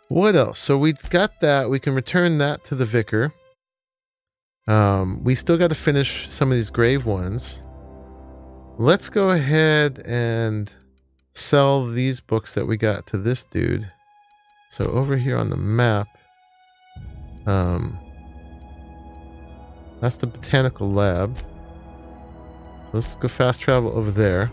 What else? So we got that. We can return that to the vicar. We still got to finish some of these grave ones. Let's go ahead and sell these books that we got to this dude. So over here on the map, that's the botanical lab. So let's go fast travel over there.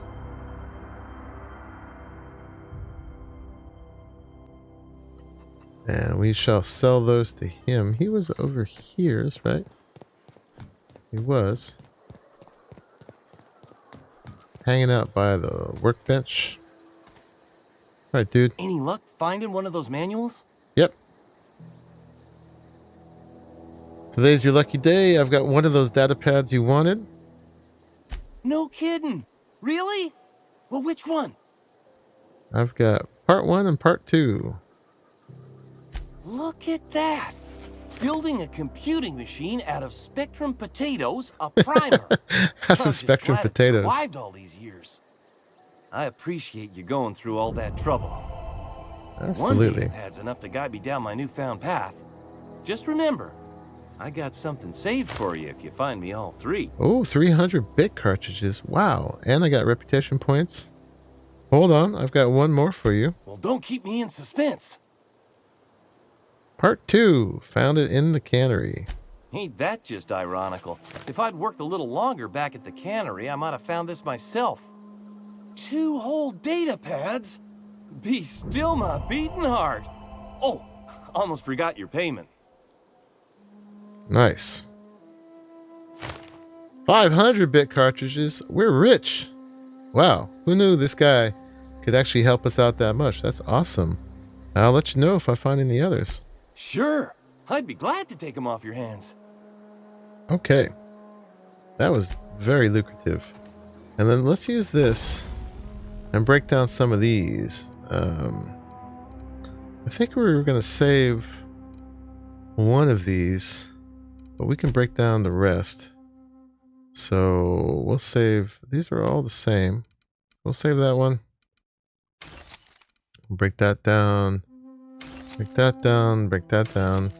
And we shall sell those to him. He was over here, right? He was. Hanging out by the workbench. All right, dude. Any luck finding one of those manuals? Yep. Today's your lucky day. I've got one of those data pads you wanted. No kidding. Really? Well, which one? I've got part 1 and part 2. Look at that. Building a computing machine out of Spectrum potatoes, a primer. Out of Spectrum potatoes. Survived all these years. I appreciate you going through all that trouble. Absolutely. One pad's enough to guide me down my newfound path. Just remember, I got something saved for you if you find me all 3. Oh, 300-bit cartridges. Wow. And I got reputation points. Hold on. I've got one more for you. Well, don't keep me in suspense. Part 2. Found it in the cannery. Ain't that just ironical? If I'd worked a little longer back at the cannery, I might have found this myself. 2 whole data pads? Be still my beating heart. Oh, almost forgot your payment. Nice. 500-bit cartridges. We're rich. Wow. Who knew this guy could actually help us out that much? That's awesome. I'll let you know if I find any others. Sure. I'd be glad to take them off your hands. Okay. That was very lucrative. And then let's use this and break down some of these. I think we were going to save one of these, but we can break down the rest. So we'll save, these are all the same. We'll save that one. Break that down. Break that down. Break that down.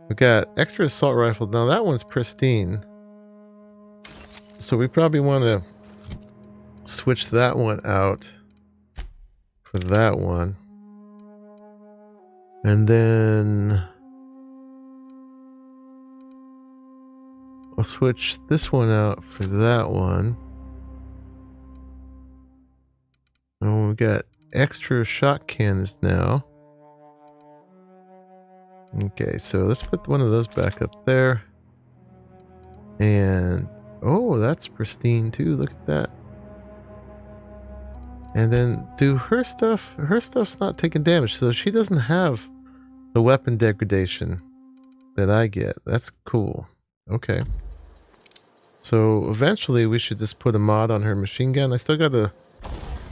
We got extra assault rifle. Now that one's pristine. So we probably want to switch that one out for that one. And then I'll switch this one out for that one. And we got extra shot cannons now. Okay, so let's put one of those back up there. And oh, that's pristine too. Look at that. And then do her stuff. Her stuff's not taking damage, so she doesn't have the weapon degradation that I get. That's cool. Okay. So eventually we should just put a mod on her machine gun. I still got to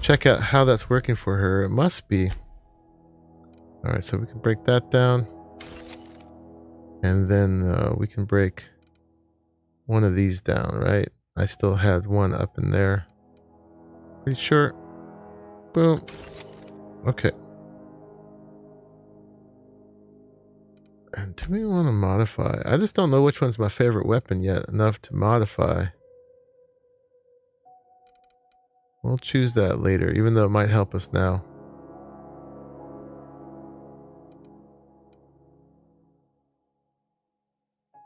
check out how that's working for her. It must be. All right, so we can break that down. And then we can break one of these down, right? I still had one up in there. Pretty sure. Boom. Okay. And do we want to modify? I just don't know which one's my favorite weapon yet enough to modify. We'll choose that later, even though it might help us now.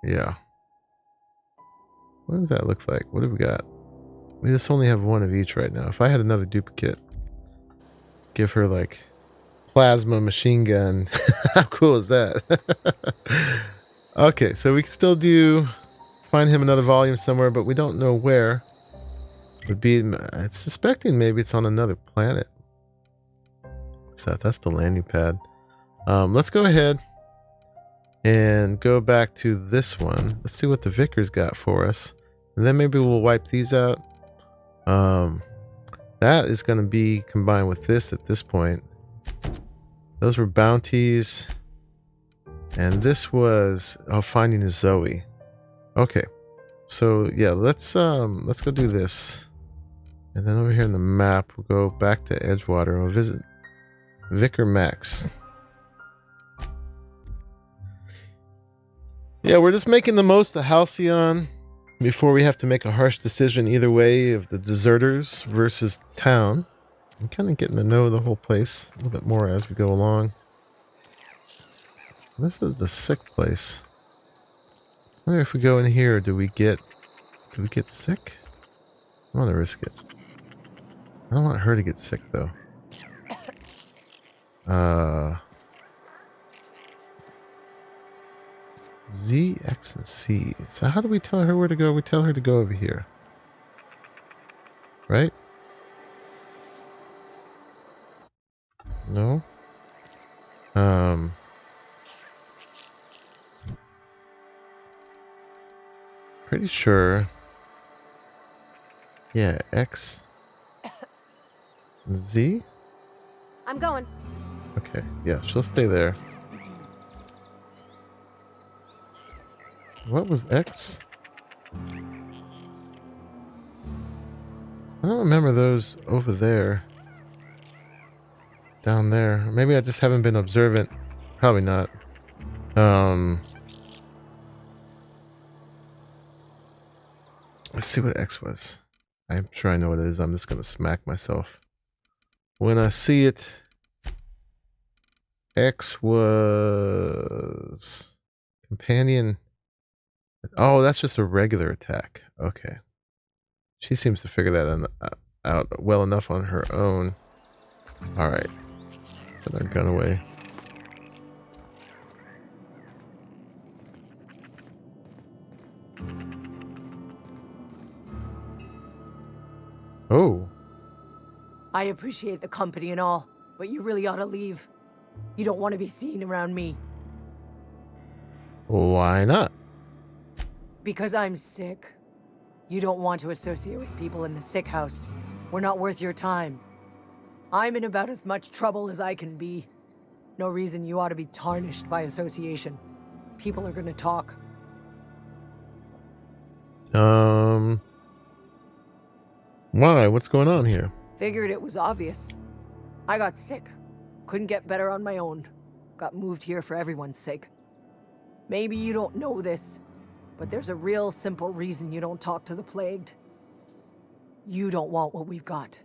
Yeah. What does that look like? What do we got? We just only have one of each right now. If I had another duplicate, give her like plasma machine gun. How cool is that? Okay, so we can still find him another volume somewhere, but we don't know where. Would be, I'm suspecting maybe it's on another planet. So that's the landing pad. Let's go ahead and go back to this one. Let's see what the Vicar's got for us. And then maybe we'll wipe these out. That is going to be combined with this at this point. Those were bounties. And this was finding a Zoe. Okay. So yeah, let's go do this. And then over here in the map, we'll go back to Edgewater and we'll visit Vicar Max. Yeah, we're just making the most of Halcyon before we have to make a harsh decision either way of the deserters versus town. I'm kind of getting to know the whole place a little bit more as we go along. This is the sick place. I wonder if we go in here, do we get sick? I want to risk it. I don't want her to get sick though. Z, X, and C. So how do we tell her where to go? We tell her to go over here. Right? No? Pretty sure. Yeah, X. Z? I'm going. Okay, yeah, she'll stay there. What was X? I don't remember those over there. Down there. Maybe I just haven't been observant. Probably not. Let's see what X was. I'm sure I know what it is. I'm just going to smack myself. When I see it, X was companion. Oh, that's just a regular attack. Okay. She seems to figure that out well enough on her own. All right. Put our gun away. Oh. I appreciate the company and all, but you really ought to leave. You don't want to be seen around me. Why not? Because I'm sick. You don't want to associate with people in the sick house. We're not worth your time. I'm in about as much trouble as I can be. No reason you ought to be tarnished by association. People are gonna talk. Why? What's going on here? Figured it was obvious. I got sick. Couldn't get better on my own. Got moved here for everyone's sake. Maybe you don't know this, but there's a real simple reason you don't talk to the plagued. You don't want what we've got.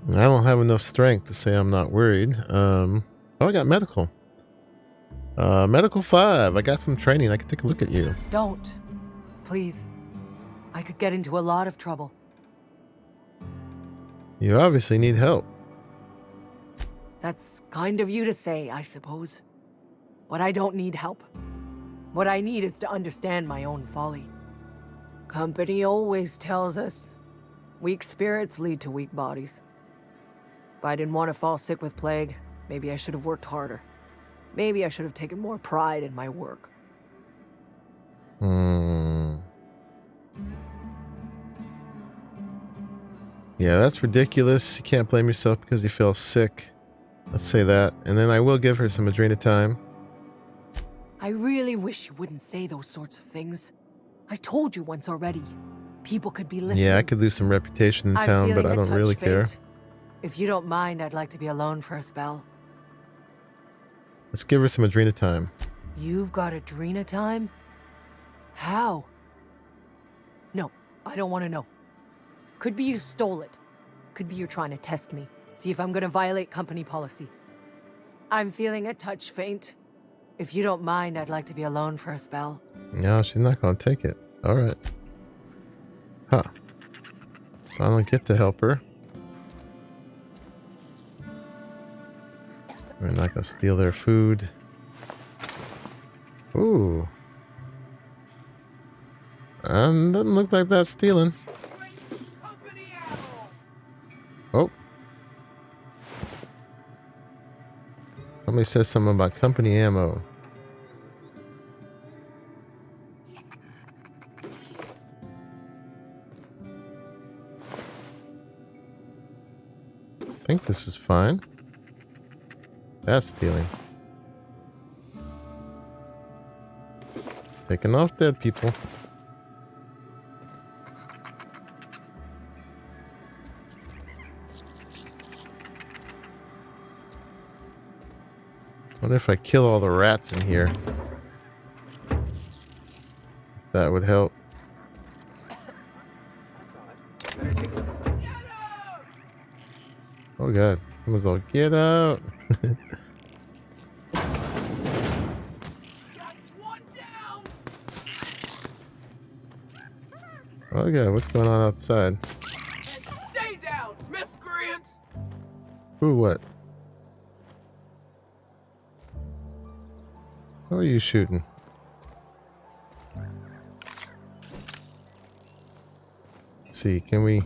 I don't have enough strength to say I'm not worried. Oh, I got medical. Medical 5. I got some training. I can take a look at you. Don't. Please. I could get into a lot of trouble. You obviously need help. That's kind of you to say, I suppose. But I don't need help. What I need is to understand my own folly. Company always tells us, weak spirits lead to weak bodies. If I didn't want to fall sick with plague, maybe I should have worked harder. Maybe I should have taken more pride in my work. Yeah, that's ridiculous. You can't blame yourself because you feel sick. Let's say that. And then I will give her some Adrena time. I really wish you wouldn't say those sorts of things. I told you once already. People could be listening. Yeah, I could lose some reputation in town, but I don't really care. If you don't mind, I'd like to be alone for a spell. Let's give her some Adrena time. You've got Adrena time? How? No, I don't want to know. Could be you stole it. Could be you're trying to test me. See if I'm gonna violate company policy. I'm feeling a touch faint. If you don't mind, I'd like to be alone for a spell. No, she's not gonna take it. Alright. Huh. So I don't get to help her. We're not gonna steal their food. Ooh. Doesn't look like that's stealing. Oh. Somebody says something about company ammo. I think this is fine. That's stealing. Taking off dead people. Wonder if I kill all the rats in here. That would help. Oh god, someone's all, get out! Oh god, what's going on outside? Stay down, miscreant! Ooh, what? What are you shooting? Let's see, can we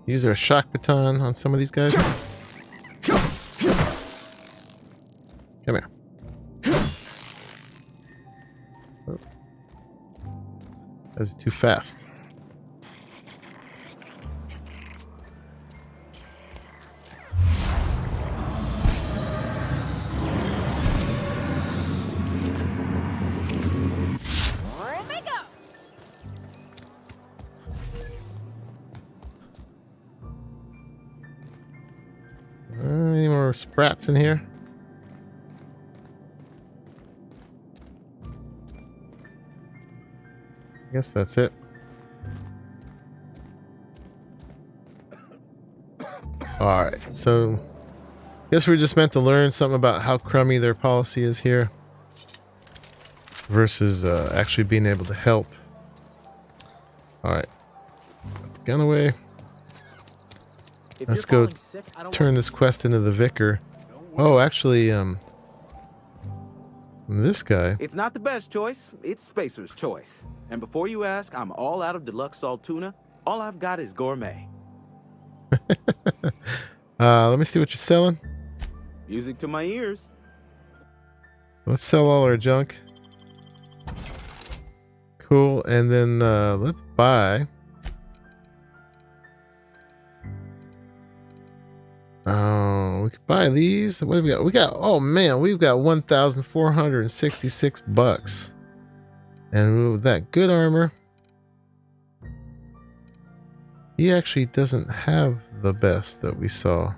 use our shock baton on some of these guys? Come here. Oh. That's too fast. Any more sprats in here? I guess that's it. Alright, so guess we're just meant to learn something about how crummy their policy is here versus actually being able to help. Alright, put the gun away. Let's go turn this quest into the vicar. Oh, actually, this guy. It's not the best choice. It's Spacer's choice. And before you ask, I'm all out of deluxe salt tuna. All I've got is gourmet. Let me see what you're selling. Music to my ears. Let's sell all our junk. Cool, and then let's buy. Oh, we could buy these. What do we got? We got, oh man, we've got 1,466 bucks. And with that good armor, he actually doesn't have the best that we saw.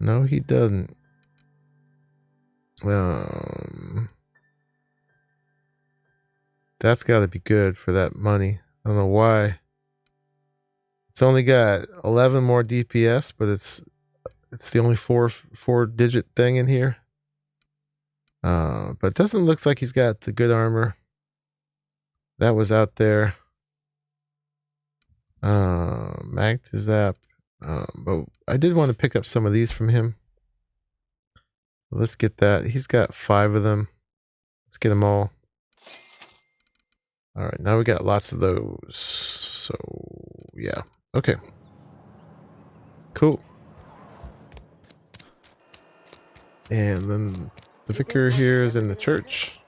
No, he doesn't. That's got to be good for that money. I don't know why. It's only got 11 more DPS, but it's the only four-digit thing in here. But it doesn't look like he's got the good armor. That was out there. Mag to zap. But I did want to pick up some of these from him. Let's get that. He's got 5 of them. Let's get them all. All right, now we got lots of those. So, yeah. Okay. Cool. And then the vicar here is in the church.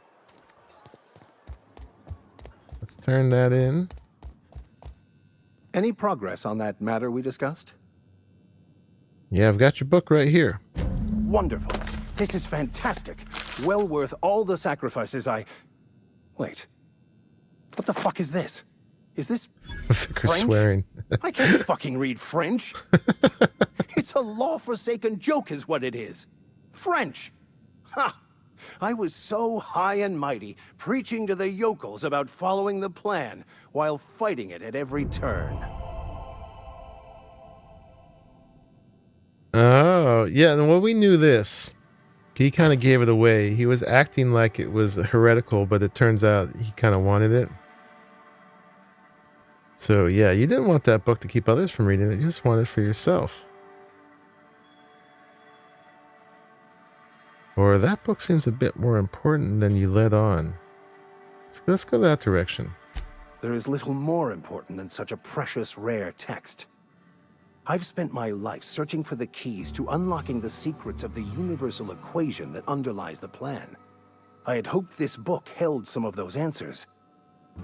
Let's turn that in. Any progress on that matter we discussed? Yeah, I've got your book right here. Wonderful. This is fantastic. Well worth all the sacrifices I... Wait. What the fuck is this? Is this Vicar French? swearing. I can't fucking read French. It's a law-forsaken joke is what it is. French. Ha! I was so high and mighty, preaching to the yokels about following the plan, while fighting it at every turn. Oh, yeah. Well, we knew this. He kind of gave it away. He was acting like it was heretical, but it turns out he kind of wanted it. So, yeah, you didn't want that book to keep others from reading it. You just wanted it for yourself. Or that book seems a bit more important than you let on. So let's go that direction. There is little more important than such a precious, rare text. I've spent my life searching for the keys to unlocking the secrets of the universal equation that underlies the plan. I had hoped this book held some of those answers.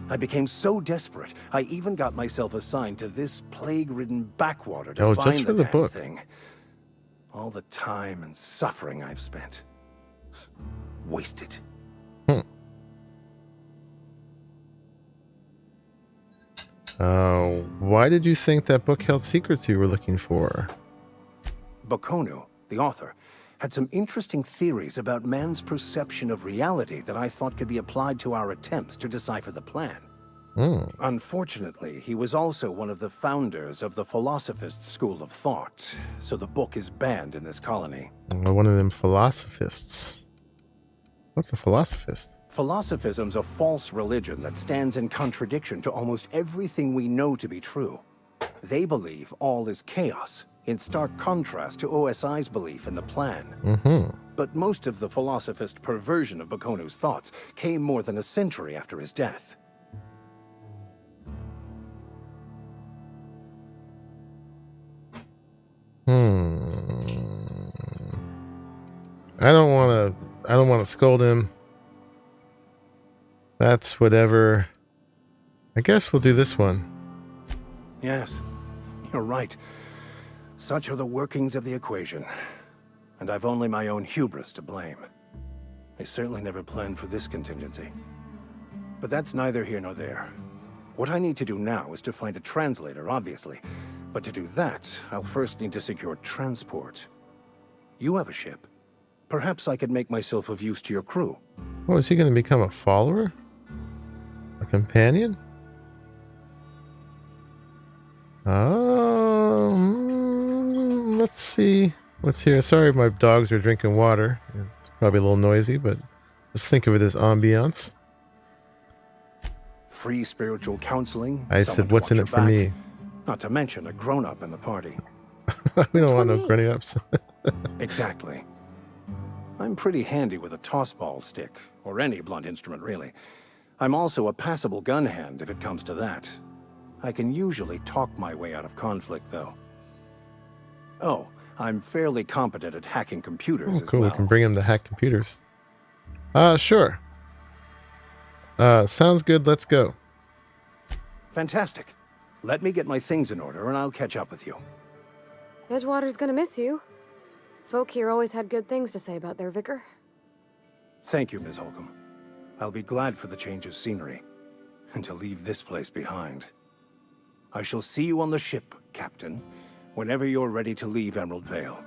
I became so desperate, I even got myself assigned to this plague-ridden backwater to find just for the the book. thing. All the time and suffering I've spent. Wasted. Why did you think that book held secrets you were looking for? Bakonu, the author, had some interesting theories about man's perception of reality that I thought could be applied to our attempts to decipher the plan. Unfortunately, he was also one of the founders of the philosophist school of thought, so the book is banned in this colony. One of them philosophists. What's a philosophist? Philosophism's a false religion that stands in contradiction to almost everything we know to be true. They believe all is chaos, in stark contrast to OSI's belief in the plan. But most of the philosophist perversion of Bakonu's thoughts came more than a century after his death. I don't want to scold him. That's whatever. I guess we'll do this one. Yes, you're right. Such are the workings of the equation. And I've only my own hubris to blame. I certainly never planned for this contingency. But that's neither here nor there. What I need to do now is to find a translator, obviously. But to do that, I'll first need to secure transport. You have a ship. Perhaps I could make myself of use to your crew. Oh, is he going to become a follower? A companion? Let's see what's here. Sorry, my dogs are drinking water. It's probably a little noisy, but just think of it as ambiance. Free spiritual counseling. I said, what's in it for me? Not to mention a grown-up in the party. We don't want no grown-ups. Exactly. I'm pretty handy with a toss-ball stick, or any blunt instrument, really. I'm also a passable gun hand, if it comes to that. I can usually talk my way out of conflict, though. Oh, I'm fairly competent at hacking computers as cool. well. We can bring him to hack computers. Sure. Sounds good. Let's go. Fantastic. Let me get my things in order, and I'll catch up with you. Edgewater's gonna miss you. Folk here always had good things to say about their vicar. Thank you, Ms. Holcomb. I'll be glad for the change of scenery, and to leave this place behind. I shall see you on the ship, Captain, whenever you're ready to leave Emerald Vale.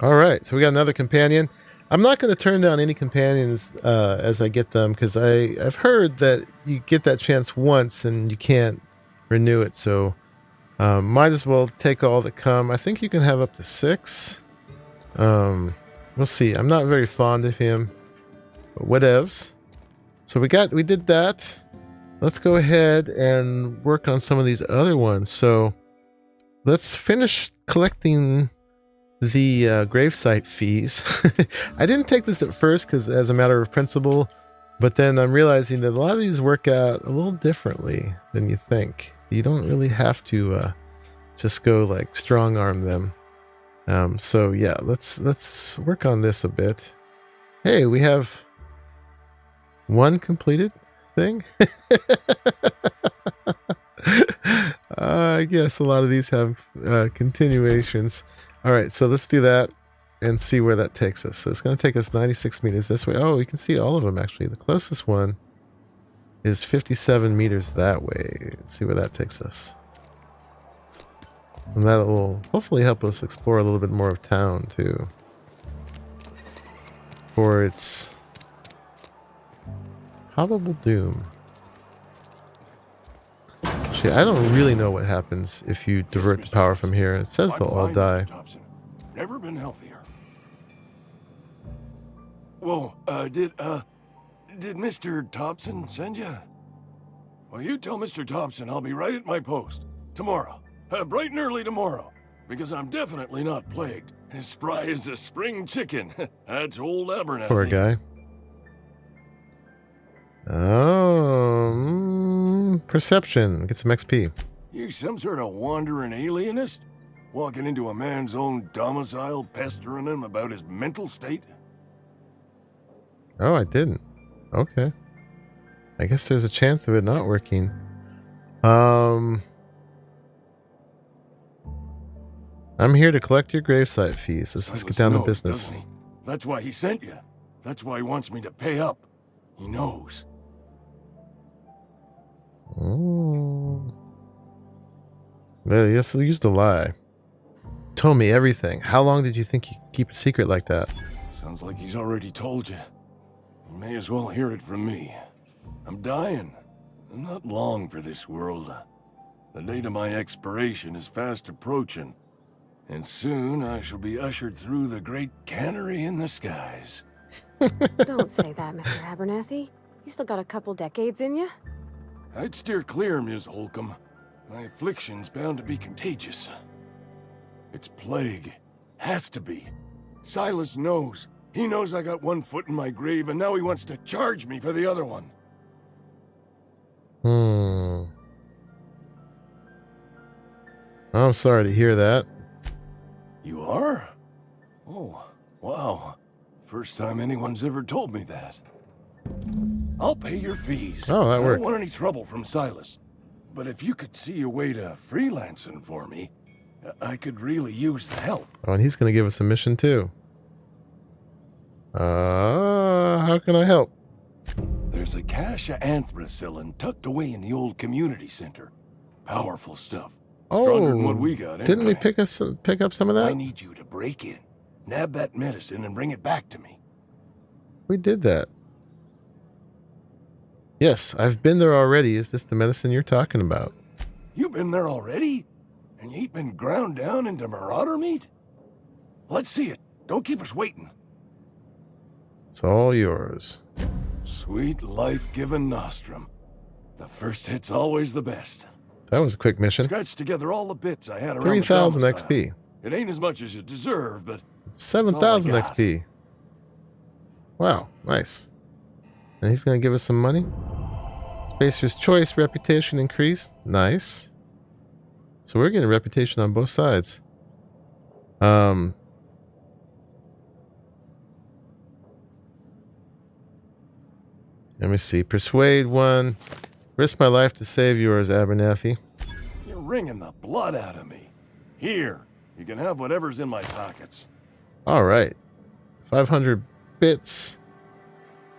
All right, so we got another companion. I'm not going to turn down any companions as I get them, because I've heard that you get that chance once and you can't renew it, so might as well take all that come. I think you can have up to 6. We'll see. I'm not very fond of him, but whatevs. So we did that. Let's go ahead and work on some of these other ones. So let's finish collecting the gravesite fees. I didn't take this at first because as a matter of principle, but then I'm realizing that a lot of these work out a little differently than you think. You don't really have to just go like strong arm them. So yeah, let's work on this a bit. Hey, we have one completed thing. I guess a lot of these have continuations. All right, so let's do that and see where that takes us. So it's going to take us 96 meters this way. Oh, you can see all of them actually. The closest one is 57 meters that way. Let's see where that takes us. And that will hopefully help us explore a little bit more of town too. For its probable doom. Actually, I don't really know what happens if you divert the power from here. It says they'll all die. Never been healthier. Whoa, did Mr. Thompson send you? Well, you tell Mr. Thompson I'll be right at my post. Tomorrow. Bright and early tomorrow. Because I'm definitely not plagued. As spry as a spring chicken. That's old Abernathy. Poor guy. Oh, perception. Get some XP. You some sort of wandering alienist? Walking into a man's own domicile, pestering him about his mental state? Oh, I didn't. Okay. I guess there's a chance of it not working. I'm here to collect your gravesite fees. Let's get down to business. That's why he sent you. That's why he wants me to pay up. He knows. Oh. Well, yes, he used to lie. told me everything. How long did you think you could keep a secret like that? Sounds like he's already told you. You may as well hear it from me. I'm dying. I'm not long for this world. The date of my expiration is fast approaching, and soon I shall be ushered through the great cannery in the skies. Don't say that, Mr. Abernathy. You still got a couple decades in you. I'd steer clear, Ms. Holcomb. My affliction's bound to be contagious. It's plague. Has to be. Silas knows. He knows I got one foot in my grave, and now he wants to charge me for the other one. I'm sorry to hear that. You are? Oh, wow. First time anyone's ever told me that. I'll pay your fees. Oh, that I worked. don't want any trouble from Silas. But if you could see your way to freelancing for me, I could really use the help. Oh, and he's going to give us a mission too. How can I help? There's a cache of anthracillin tucked away in the old community center. Powerful stuff. Stronger than what we got, Didn't we anyway. pick up some of that? I need you to break in, nab that medicine, and bring it back to me. We did that. Yes, I've been there already. Is this the medicine you're talking about? You been there already? And you ain't been ground down into marauder meat? Let's see it. Don't keep us waiting. It's all yours. Sweet life-giving nostrum. The first hit's always the best. That was a quick mission. Scratch together all the bits I had around 3,000 the domicile. XP. It ain't as much as you deserve, but 7,000 That's all I got. XP. Wow, nice. And he's going to give us some money. Spacer's choice, reputation increased. Nice. So we're getting reputation on both sides. Let me see. Persuade one. Risk my life to save yours, Abernathy. you're wringing the blood out of me. Here, you can have whatever's in my pockets. All right. 500 bits.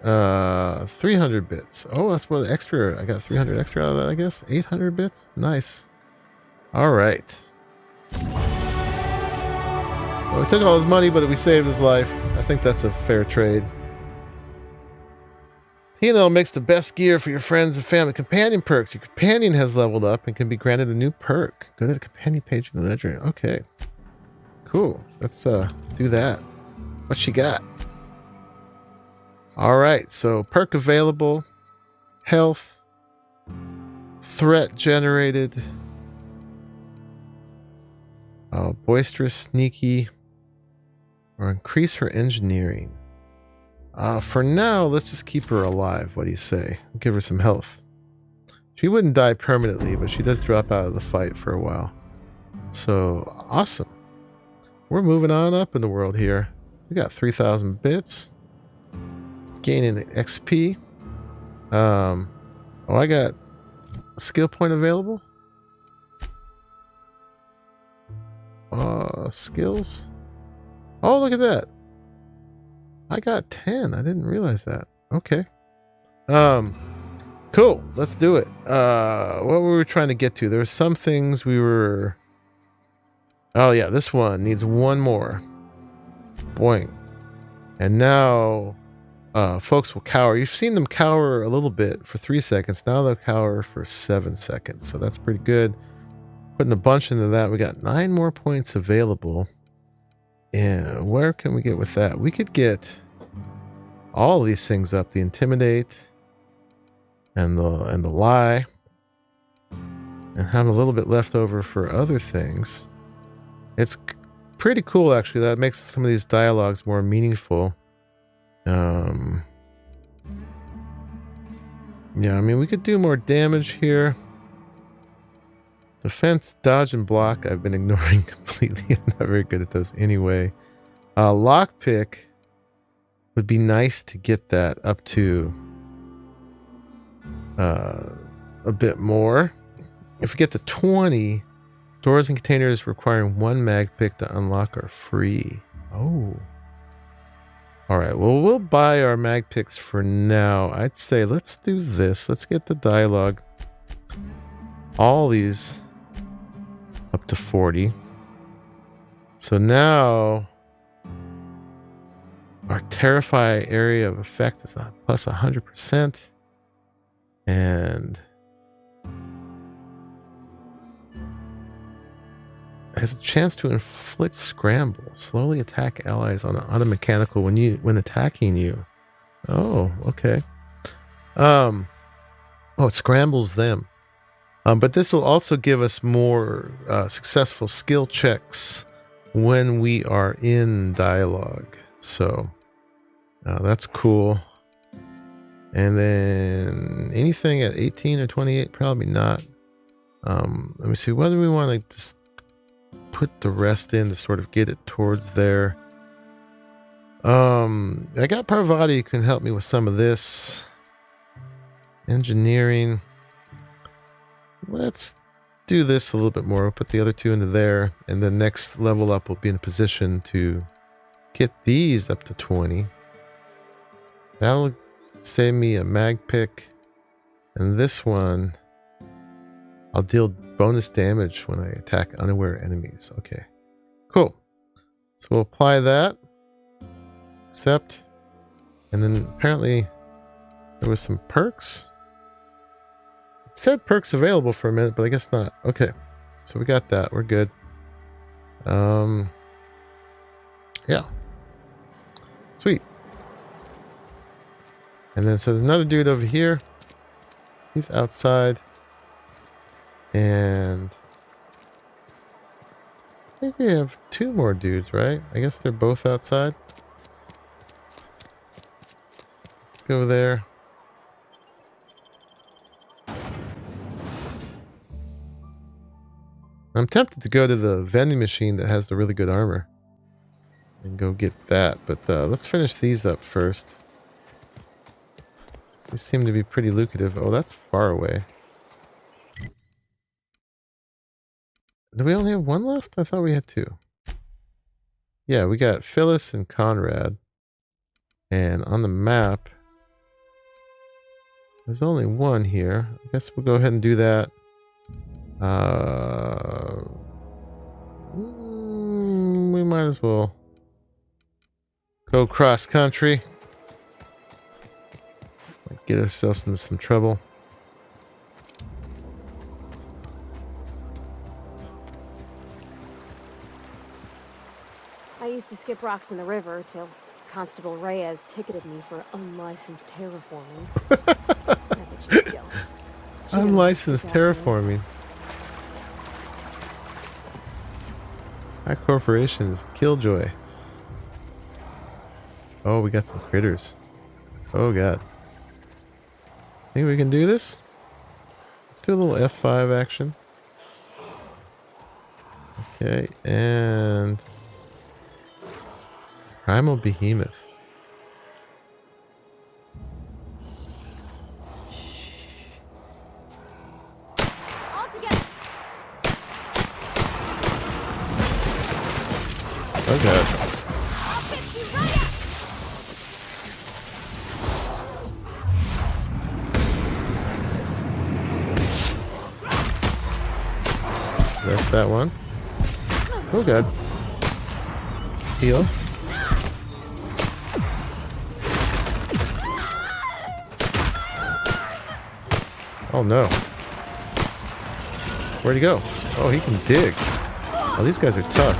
300 bits. Oh, that's what extra. I got 300 extra out of that, I guess. 800 bits. Nice. All right. Well, we took all his money, but we saved his life. I think that's a fair trade. T&L makes the best gear for your friends and family. Companion perks. Your companion has leveled up and can be granted a new perk. Go to the companion page in the ledger. Okay. Cool. Let's do that. What she got? All right. So perk available. Health. Threat generated. Boisterous, sneaky. Or increase her engineering. For now, let's just keep her alive. What do you say? Give her some health. She wouldn't die permanently, but she does drop out of the fight for a while. So, awesome. We're moving on up in the world here. We got 3,000 bits. Gaining XP. Oh, I got a skill point available. Skills. Oh, look at that. I got 10. I didn't realize that. Okay. Cool. Let's do it. What were we trying to get to? There were some things we were... Oh, yeah. This one needs one more. Boing. And now folks will cower. You've seen them cower a little bit for 3 seconds. Now they'll cower for 7 seconds. So that's pretty good. Putting a bunch into that. We got 9 more points available. And where can we get with that? We could get all these things up. The intimidate and the lie. And have a little bit left over for other things. It's pretty cool, actually. That makes some of these dialogues more meaningful. Yeah, I mean, we could do more damage here. Defense, dodge, and block, I've been ignoring completely. I'm not very good at those anyway. Lockpick would be nice to get that up to a bit more. If we get to 20, doors and containers requiring 1 mag pick to unlock are free. Oh. All right, well, we'll buy our mag picks for now. I'd say let's do this. Let's get the dialogue. All these up to 40. So now our Terrify area of effect is plus 100%. And has a chance to inflict scramble. Slowly attack allies on a mechanical when attacking you. Oh, okay. Oh, it scrambles them. But this will also give us more successful skill checks when we are in dialogue. So that's cool. And then anything at 18 or 28, probably not. Let me see. Whether we want to just put the rest in to sort of get it towards there. I got Parvati who can help me with some of this. Engineering. Let's do this a little bit more. We'll put the other two into there. And the next level up will be in a position to get these up to 20. That'll save me a mag pick. And this one, I'll deal bonus damage when I attack unaware enemies. Okay, cool. So we'll apply that. Accept. And then apparently there was some perks. It said perks available for a minute, but I guess not. Okay, so we got that. We're good. Yeah. Sweet. And then so there's another dude over here. He's outside. And I think we have two more dudes, right? I guess they're both outside. Let's go there. I'm tempted to go to the vending machine that has the really good armor and go get that, but let's finish these up first. These seem to be pretty lucrative. Oh, that's far away. Do we only have one left? I thought we had two. Yeah, we got Phyllis and Conrad. And on the map, there's only one here. I guess we'll go ahead and do that. We might as well go cross country. Get ourselves into some trouble. I used to skip rocks in the river till Constable Reyes ticketed me for unlicensed terraforming. I bet she's jealous. Unlicensed terraforming. High corporations, killjoy. Oh, we got some critters. Oh god. Think we can do this? Let's do a little F5 action. Okay, and Primal Behemoth. All together. Oh god. I'll fix you right up. That's that one. Oh god. Heal. Oh no. Where'd he go? Oh, he can dig. Oh, these guys are tough.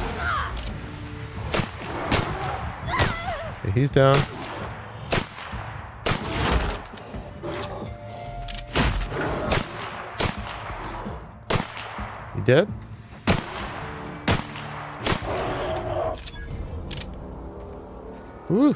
Okay, he's down. He dead? Woo.